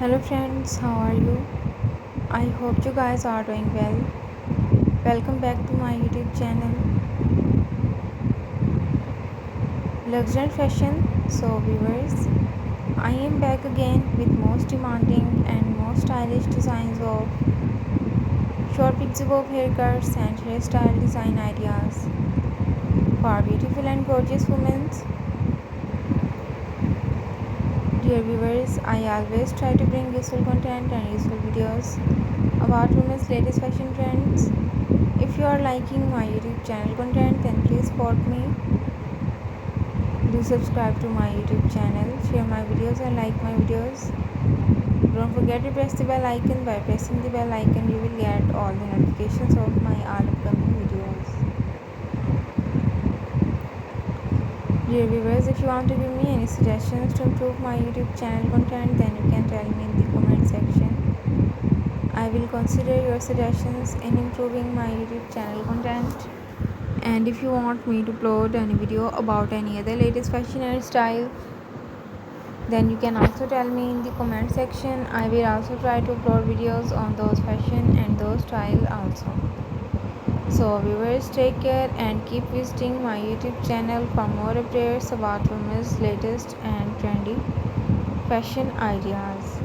Hello friends, how are you? I hope you guys are doing well. Welcome back to my YouTube channel Luxury Fashion. So viewers, I am back again with most demanding and most stylish designs of short pixie bob haircuts and hairstyle design ideas for beautiful and gorgeous women. Dear viewers, I always try to bring useful content and useful videos about women's latest fashion trends. If you are liking my YouTube channel content, then please support me. Do subscribe to my YouTube channel, share my videos and like my videos. Don't forget to press the bell icon. By pressing the bell icon, you will get all the notifications of my all upcoming videos. Dear viewers, if you want to give me any suggestions to improve my YouTube channel content, then you can tell me in the comment section. I will consider your suggestions in improving my YouTube channel content. And if you want me to upload any video about any other latest fashion and style, then you can also tell me in the comment section. I will also try to upload videos on those fashion and those style also. So viewers, take care and keep visiting my YouTube channel for more updates about women's latest and trendy fashion ideas.